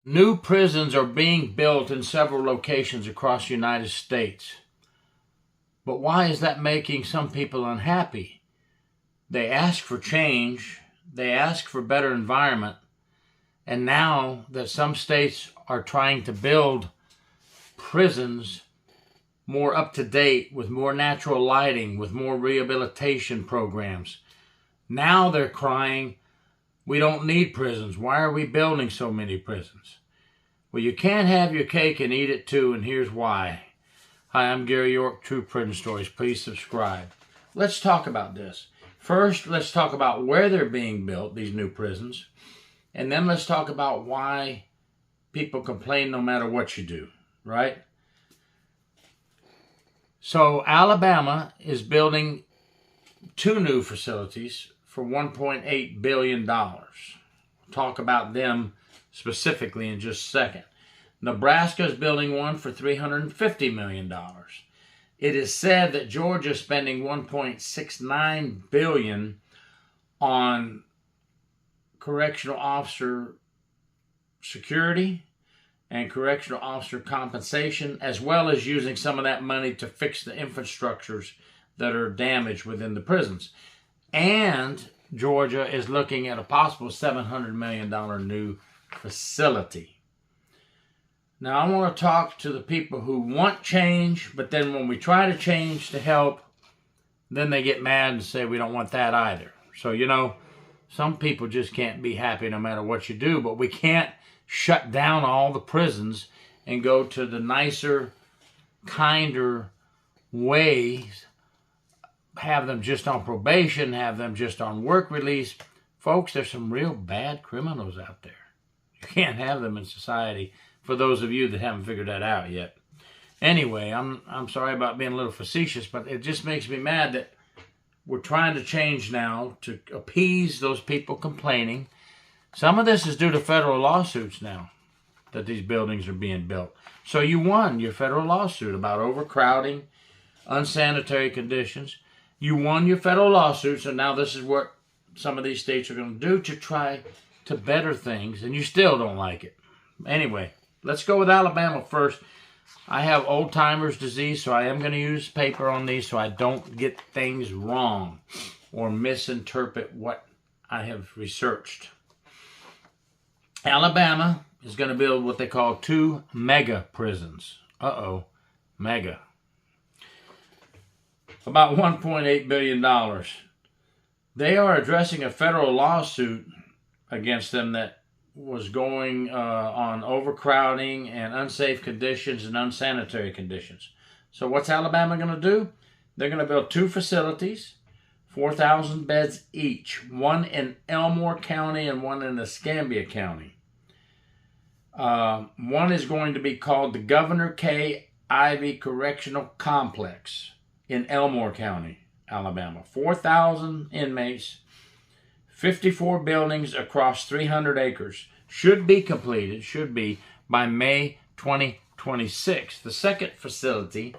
New prisons are being built in several locations across the United States. But why is that making some people unhappy? They ask for change, they ask for better environment, and now that some states are trying to build prisons more up to date, with more natural lighting, with more rehabilitation programs, now they're crying, we don't need prisons. Why are we building so many prisons? Well, you can't have your cake and eat it too, and here's why. Hi, I'm Gary York, True Prison Stories. Please subscribe. Let's talk about this. First, let's talk about where they're being built, these new prisons. And then let's talk about why people complain no matter what you do, right? So Alabama is building 2 new facilities for $1.8 billion. We'll talk about them specifically in just a second. Nebraska is building one for $350 million. It is said that Georgia is spending $1.69 billion on correctional officer security and correctional officer compensation, as well as using some of that money to fix the infrastructures that are damaged within the prisons. And Georgia is looking at a possible $700 million new facility. Now, I want to talk to the people who want change, but then when we try to change to help, then they get mad and say we don't want that either. So, some people just can't be happy no matter what you do, but we can't shut down all the prisons and go to the nicer, kinder ways, have them just on probation, have them just on work release. Folks, there's some real bad criminals out there. You can't have them in society, for those of you that haven't figured that out yet. Anyway, I'm sorry about being a little facetious, but it just makes me mad that we're trying to change now to appease those people complaining. Some of this is due to federal lawsuits now that these buildings are being built. So you won your federal lawsuit about overcrowding, unsanitary conditions. You won your federal lawsuit, so now this is what some of these states are going to do to try to better things, and you still don't like it. Anyway, let's go with Alabama first. I have old-timer's disease, so I am going to use paper on these so I don't get things wrong or misinterpret what I have researched. Alabama is going to build what they call 2 mega prisons. Mega. About $1.8 billion. They are addressing a federal lawsuit against them that was going on overcrowding and unsafe conditions and unsanitary conditions. So what's Alabama going to do? They're going to build 2 facilities, 4,000 beds each, one in Elmore County and one in Escambia County. One is going to be called the Governor K. Ivey Correctional Complex in Elmore County, Alabama. 4,000 inmates, 54 buildings across 300 acres. Should be completed, by May 2026. The second facility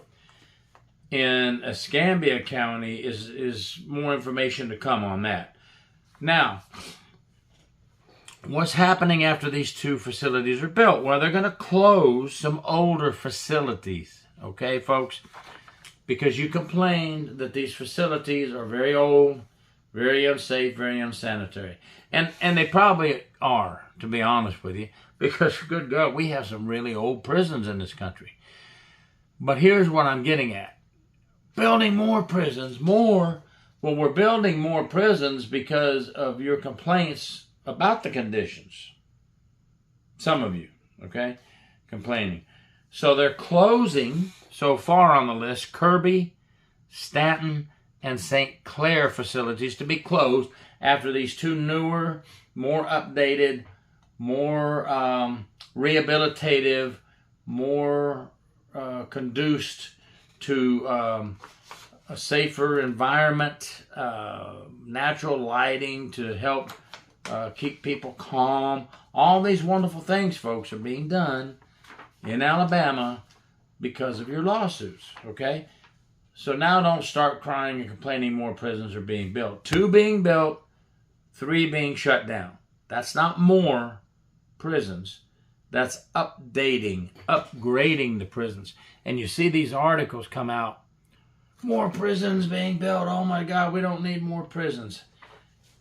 in Escambia County is more information to come on that. Now, what's happening after these 2 facilities are built? Well, they're going to close some older facilities, okay, folks? Because you complained that these facilities are very old, very unsafe, very unsanitary. And they probably are, to be honest with you, because, good God, we have some really old prisons in this country. But here's what I'm getting at. Building more prisons, more. Well, we're building more prisons because of your complaints about the conditions. Some of you, okay, complaining. So they're closing, so far on the list, Kirby, Stanton, and St. Clair facilities to be closed after these 2 newer, more updated, more rehabilitative, more conducive to a safer environment, natural lighting to help keep people calm. All these wonderful things, folks, are being done in Alabama because of your lawsuits, okay? So now don't start crying and complaining more prisons are being built. 2 being built, 3 being shut down. That's not more prisons. That's updating, upgrading the prisons. And you see these articles come out, more prisons being built. Oh my God, we don't need more prisons.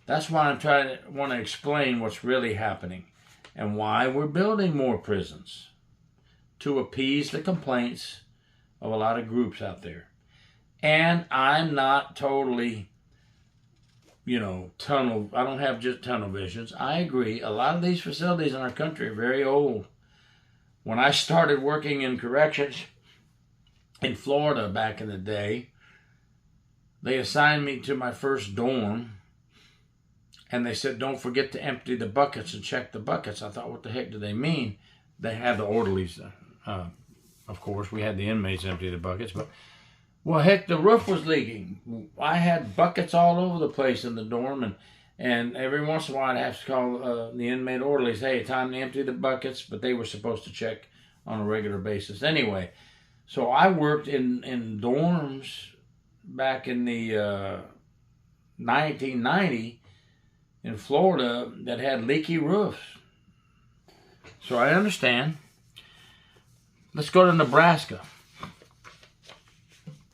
That's why I want to explain what's really happening and why we're building more prisons, to appease the complaints of a lot of groups out there. And I'm not totally, I don't have just tunnel visions. I agree. A lot of these facilities in our country are very old. When I started working in corrections in Florida back in the day, they assigned me to my first dorm, and they said, don't forget to empty the buckets and check the buckets. I thought, what the heck do they mean? They had the orderlies, of course, we had the inmates empty the buckets, but, well, heck, the roof was leaking. I had buckets all over the place in the dorm, and every once in a while I'd have to call the inmate orderlies, hey, time to empty the buckets, but they were supposed to check on a regular basis anyway. So I worked in dorms back in the 1990 in Florida that had leaky roofs. So I understand. Let's go to Nebraska.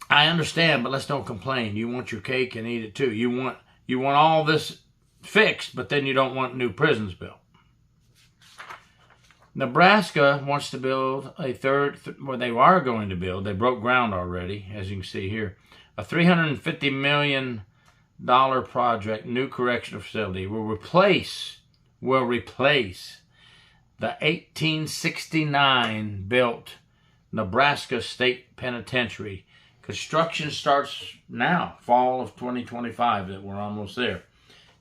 I understand, but let's don't complain. You want your cake and eat it too. You want all this fixed, but then you don't want new prisons built. Nebraska wants to build a they are going to build, they broke ground already, as you can see here, a $350 million project, new correctional facility, will replace the 1869 built Nebraska State Penitentiary. Construction starts now, fall of 2025, that we're almost there.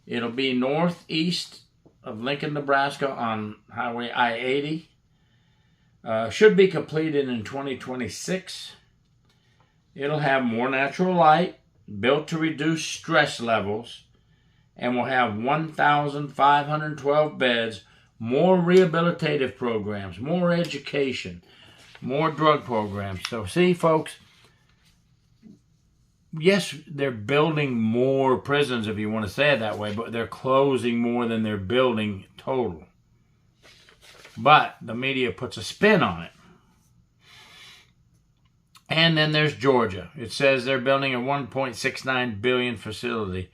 It'll be northeast of Lincoln, Nebraska on Highway I-80. Should be completed in 2026. It'll have more natural light, built to reduce stress levels, and will have 1,512 beds, more rehabilitative programs, more education, more drug programs. So see, folks, yes, they're building more prisons, if you want to say it that way, but they're closing more than they're building total. But the media puts a spin on it. And then there's Georgia. It says they're building a $1.69 billion facility.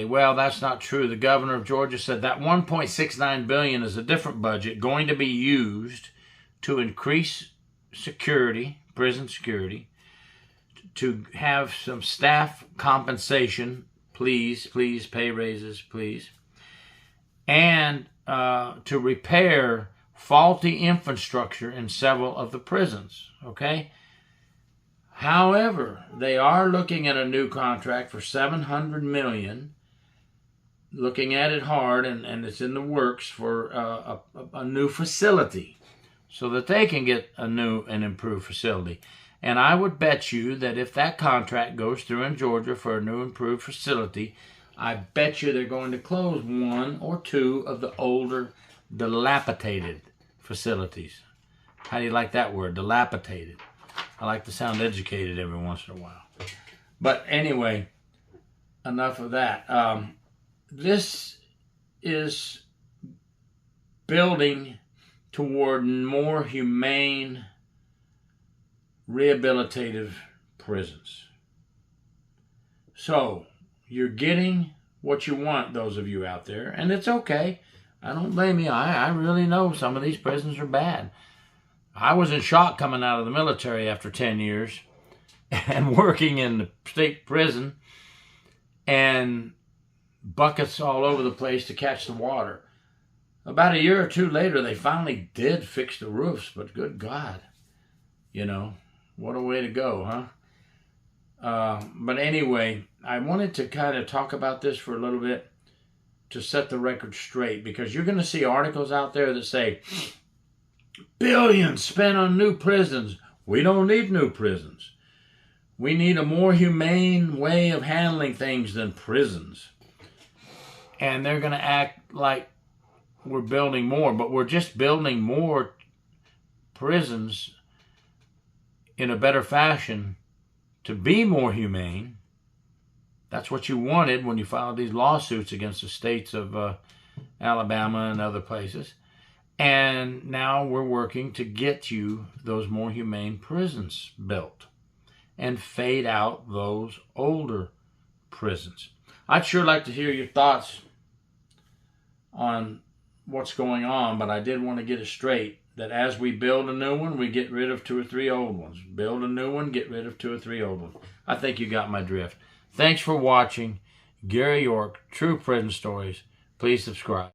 Well, that's not true. The governor of Georgia said that $1.69 billion is a different budget going to be used to increase security, prison security, to have some staff compensation, please, pay raises, please, and to repair faulty infrastructure in several of the prisons, okay? However, they are looking at a new contract for $700 million, looking at it hard, and it's in the works for a new facility so that they can get a new and improved facility. And I would bet you that if that contract goes through in Georgia for a new improved facility, I bet you they're going to close one or two of the older, dilapidated facilities. How do you like that word, dilapidated? I like to sound educated every once in a while. But anyway, enough of that. This is building toward more humane, rehabilitative prisons. So, you're getting what you want, those of you out there, and it's okay. I don't blame you. I really know some of these prisons are bad. I was in shock coming out of the military after 10 years and working in the state prison, and buckets all over the place to catch the water. About a year or two later, they finally did fix the roofs, but good God, what a way to go, huh? But anyway, I wanted to kind of talk about this for a little bit to set the record straight, because you're going to see articles out there that say, billions spent on new prisons. We don't need new prisons. We need a more humane way of handling things than prisons. And they're going to act like we're building more, but we're just building more prisons in a better fashion to be more humane. That's what you wanted when you filed these lawsuits against the states of Alabama and other places. And now we're working to get you those more humane prisons built and fade out those older prisons. I'd sure like to hear your thoughts on what's going on, but I did want to get it straight that as we build a new one, we get rid of 2 or 3 old ones. Build a new one, get rid of 2 or 3 old ones. I think you got my drift. Thanks for watching. Gary York, True Prison Stories. Please subscribe.